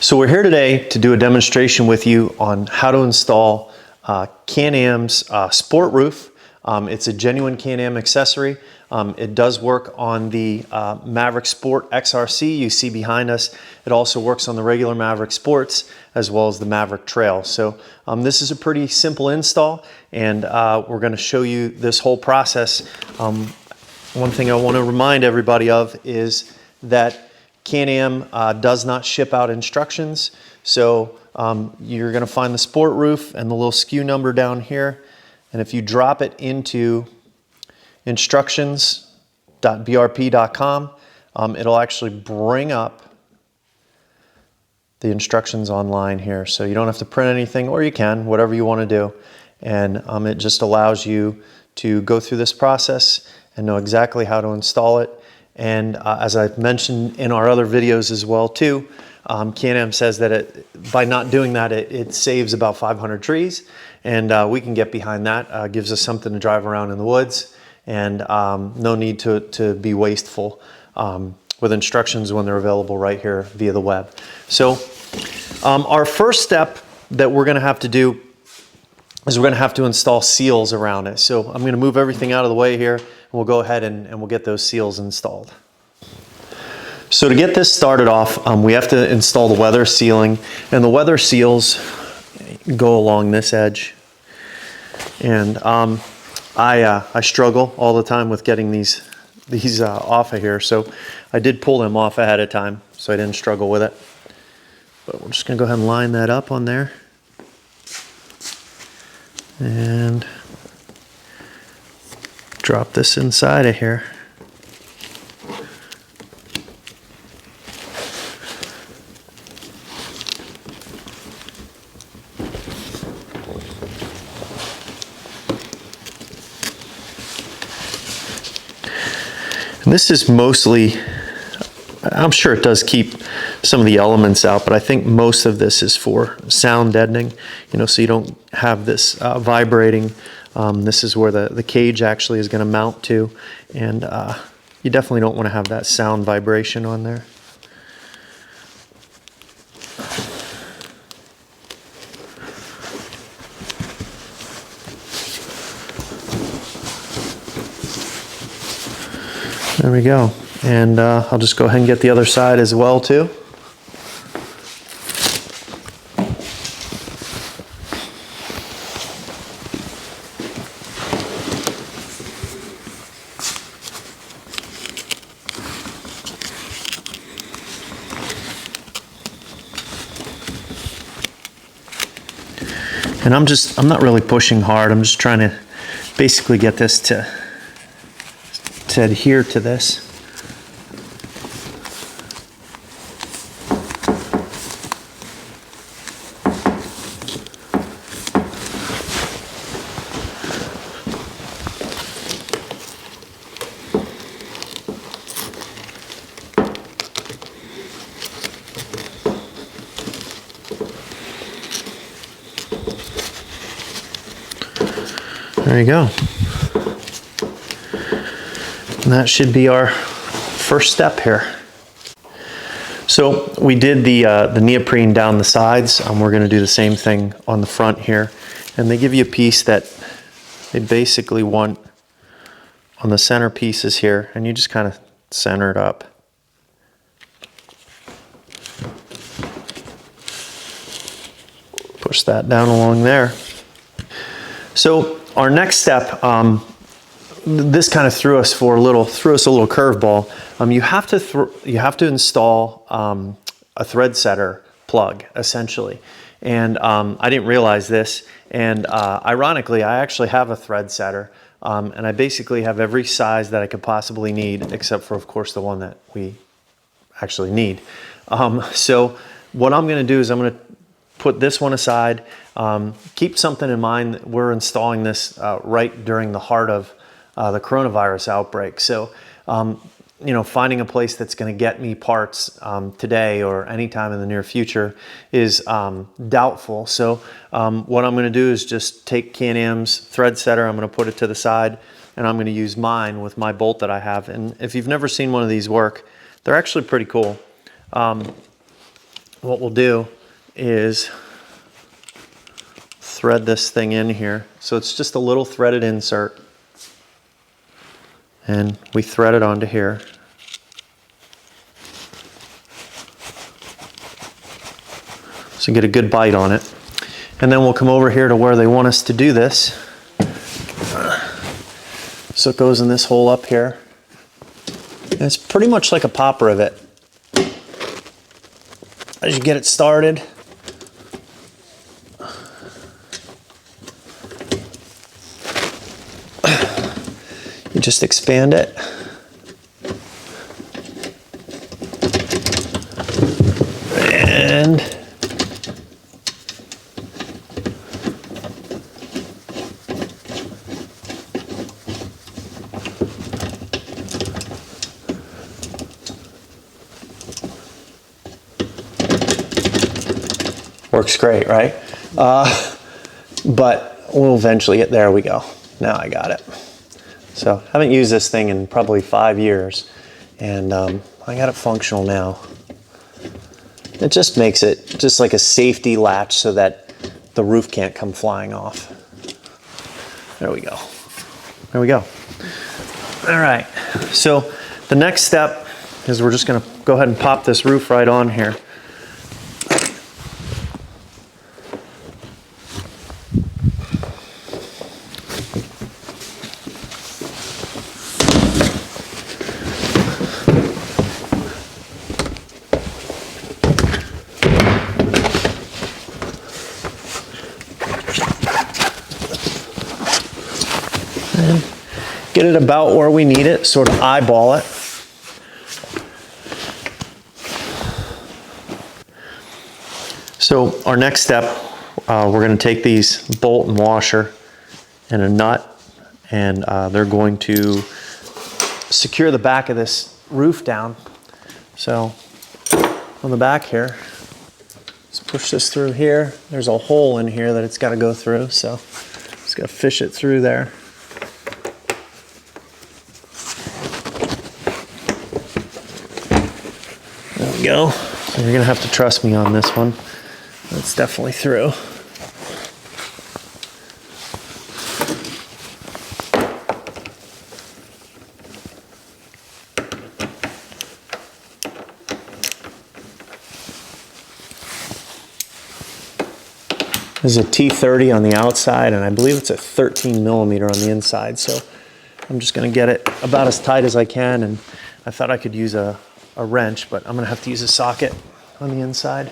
So we're here today to do a demonstration with you on how to install Can-Am's sport roof. It's a genuine Can-Am accessory. It does work on the Maverick Sport XRC you see behind us. It also works on the regular Maverick Sports as well as the Maverick Trail. So this is a pretty simple install, and we're going to show you this whole process. One thing I want to remind everybody of is that Can-Am does not ship out instructions, so you're going to find the sport roof and the little SKU number down here, and if you drop it into instructions.brp.com, it'll actually bring up the instructions online here, so you don't have to print anything, or you can, whatever you want to do, and it just allows you to go through this process and know exactly how to install it. And as I've mentioned in our other videos as well too, Can-Am says that by not doing that, it saves about 500 trees, and we can get behind that. Gives us something to drive around in the woods, and no need to be wasteful with instructions when they're available right here via the web. So our first step that we're gonna have to do is we're gonna have to install seals around it. So I'm gonna move everything out of the way here, and we'll go ahead and we'll get those seals installed. So to get this started off, we have to install the weather sealing, and the weather seals go along this edge. And I struggle all the time with getting these off of here, so I did pull them off ahead of time, so I didn't struggle with it. But we're just gonna go ahead and line that up on there. And drop this inside of here. And this is mostly, I'm sure it does keep some of the elements out, but I think most of this is for sound deadening, so you don't have this vibrating. This is where the cage actually is going to mount to, and you definitely don't want to have that sound vibration on there. There we go. And I'll just go ahead and get the other side as well too. And I'm not really pushing hard. I'm just trying to basically get this to adhere to this. There you go. And that should be our first step here. So we did the neoprene down the sides. We're going to do the same thing on the front here. And they give you a piece that they basically want on the center pieces here, and you just kind of center it up. Push that down along there. So our next step, this kind of threw us a little curveball. You have to install a thread setter plug essentially, and I didn't realize this. And ironically, I actually have a thread setter, and I basically have every size that I could possibly need, except for, of course, the one that we actually need. So what I'm going to do is I'm going to put this one aside. Keep something in mind that we're installing this right during the heart of the coronavirus outbreak. So, finding a place that's going to get me parts today or anytime in the near future is doubtful. So what I'm going to do is just take Can-Am's thread setter, I'm going to put it to the side, and I'm going to use mine with my bolt that I have. And if you've never seen one of these work, they're actually pretty cool. what we'll do is thread this thing in here. So it's just a little threaded insert. And we thread it onto here. So get a good bite on it. And then we'll come over here to where they want us to do this. So it goes in this hole up here. And it's pretty much like a pop rivet. As you get it started, you just expand it. And works great, right? But we'll eventually get there. We go. Now I got it. So I haven't used this thing in probably 5 years, and I got it functional now. It just makes it just like a safety latch so that the roof can't come flying off. There we go. There we go. All right. So the next step is we're just going to go ahead and pop this roof right on here. And get it about where we need it, sort of eyeball it. So our next step, we're going to take these bolt and washer and a nut, and they're going to secure the back of this roof down. So on the back here, let's push this through here. There's a hole in here that it's got to go through, so just got to fish it through there. There we go. So you're gonna have to trust me on this one. That's definitely through. This is a T30 on the outside, and I believe it's a 13 millimeter on the inside. So I'm just gonna get it about as tight as I can, and I thought I could use a wrench, but I'm gonna have to use a socket on the inside.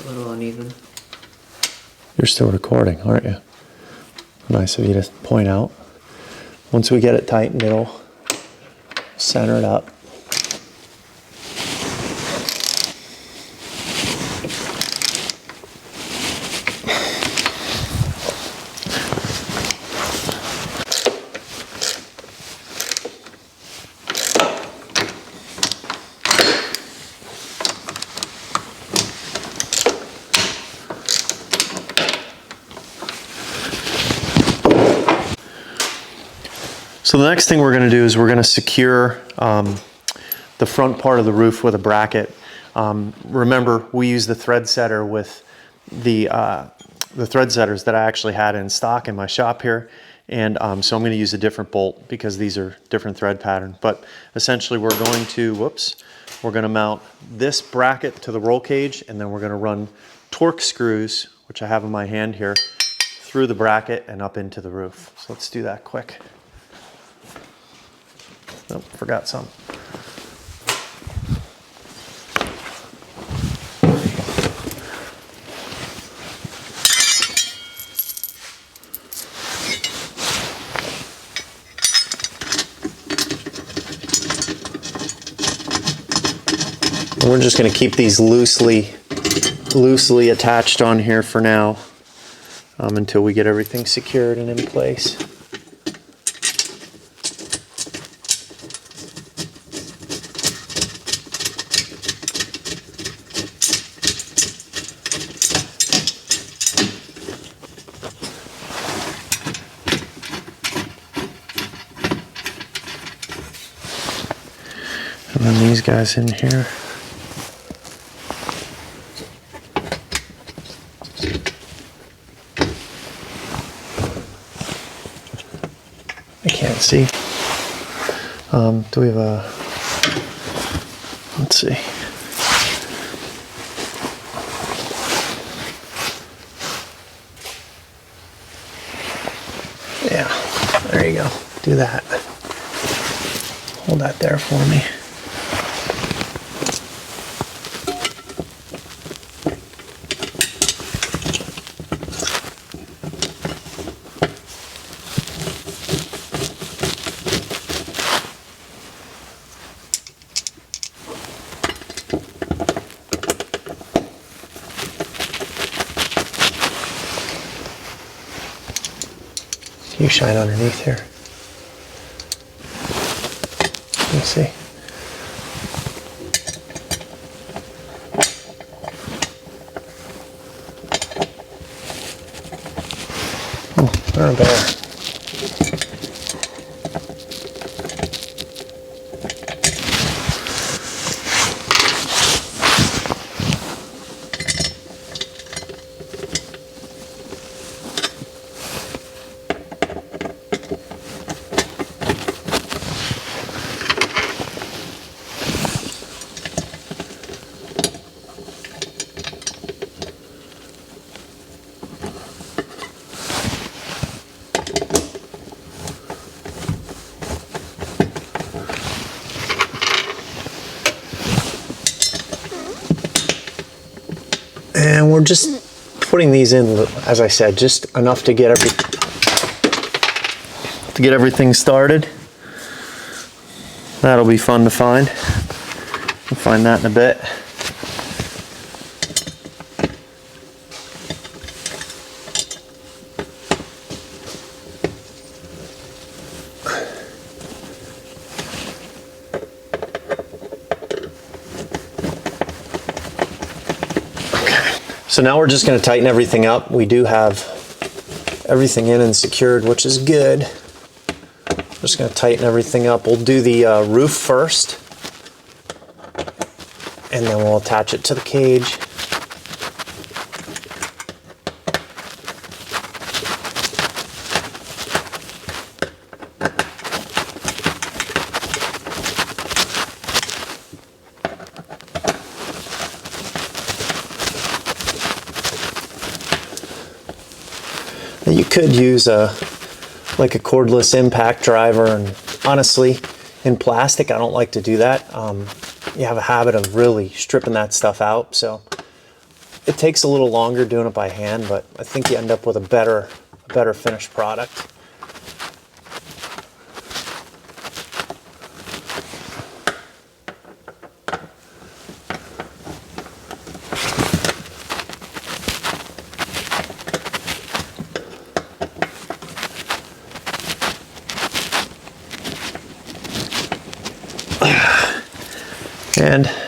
A little uneven. You're still recording, aren't you? Nice of you to point out. Once we get it tightened, it'll center it up. So the next thing we're going to do is we're going to secure the front part of the roof with a bracket. Remember, we use the thread setter with the thread setters that I actually had in stock in my shop here. And so I'm going to use a different bolt because these are different thread pattern. But essentially we're going to, we're going to mount this bracket to the roll cage, and then we're going to run torque screws, which I have in my hand here, through the bracket and up into the roof. So let's do that quick. Oh, forgot some. we're just going to keep these loosely attached on here for now until we get everything secured and in place. And then these guys in here. I can't see. Do we have a, let's see. Yeah, there you go. Do that. Hold that there for me. You shine underneath here. Let's see. Oh, they're a bear. And we're just putting these in, as I said, just enough to get everything started. That'll be fun to find. We'll find that in a bit. So now we're just going to tighten everything up. We do have everything in and secured, which is good. I'm just going to tighten everything up. We'll do the roof first, and then we'll attach it to the cage. You could use like a cordless impact driver, and honestly, in plastic, I don't like to do that. You have a habit of really stripping that stuff out, so it takes a little longer doing it by hand, but I think you end up with a better finished product.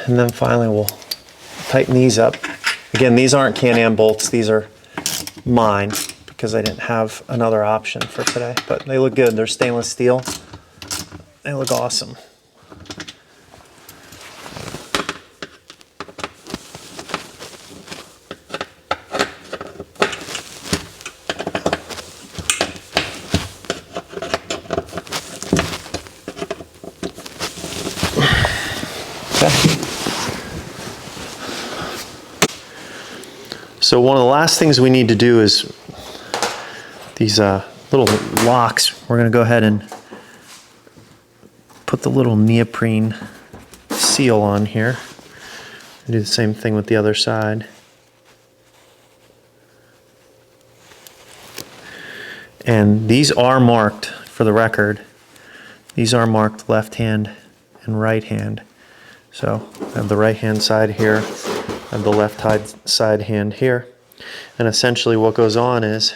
And then finally we'll tighten these up. Again, these aren't Can-Am bolts, these are mine because I didn't have another option for today, but they look good. They're stainless steel. They look awesome. So one of the last things we need to do is these little locks. We're going to go ahead and put the little neoprene seal on here. Do the same thing with the other side. And these are marked, for the record, these are marked left hand and right hand. So I have the right hand side here, I have the left side hand here. And essentially what goes on is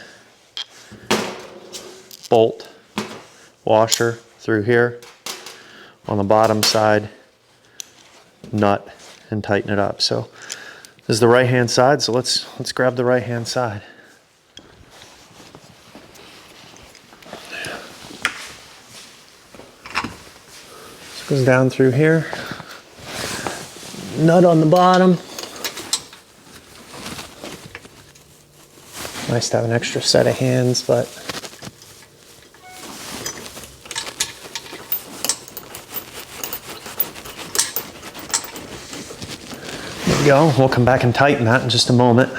bolt, washer through here. On the bottom side, nut and tighten it up. So this is the right hand side, so let's grab the right hand side. This goes down through here. Nut on the bottom. Nice to have an extra set of hands, but there we go. We'll come back and tighten that in just a moment.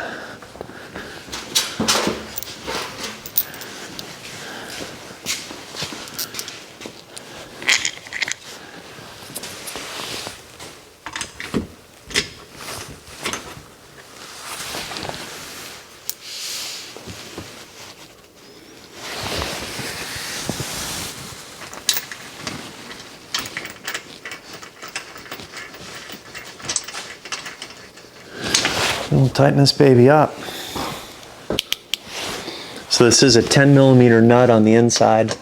We'll tighten this baby up. So this is a 10mm nut on the inside,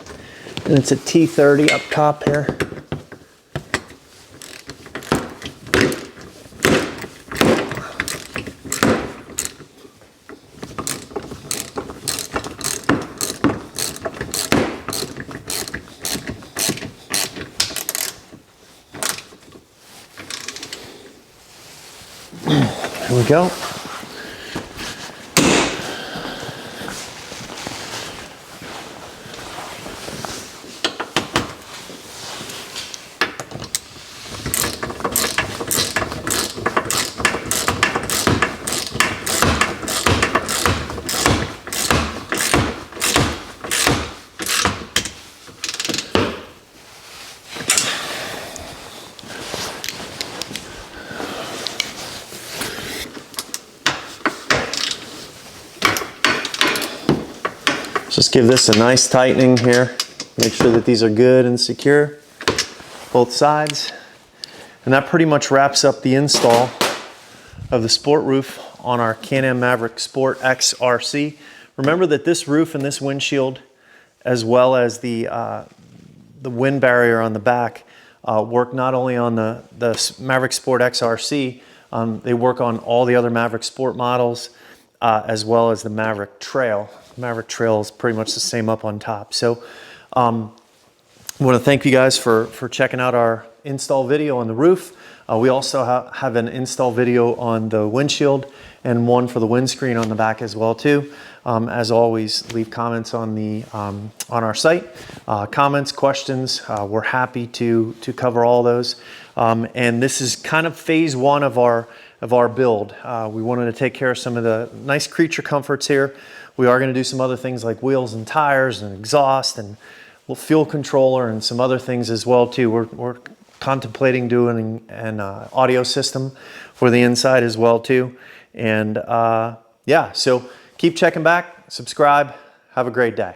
and it's a T30 up top here. Here we go. Just give this a nice tightening here. Make sure that these are good and secure, both sides. And that pretty much wraps up the install of the sport roof on our Can-Am Maverick Sport X RC. Remember that this roof and this windshield, as well as the wind barrier on the back, work not only on the Maverick Sport X RC, they work on all the other Maverick Sport models, as well as the Maverick Trail. Maverick Trail is pretty much the same up on top. So I want to thank you guys for checking out our install video on the roof. We also have an install video on the windshield and one for the windscreen on the back as well too. As always, leave comments on our site. Comments, questions, we're happy to cover all those. And this is kind of phase one of our build. We wanted to take care of some of the nice creature comforts here. We are going to do some other things like wheels and tires and exhaust and fuel controller and some other things as well too. We're contemplating doing an audio system for the inside as well too. And yeah, so keep checking back, subscribe, have a great day.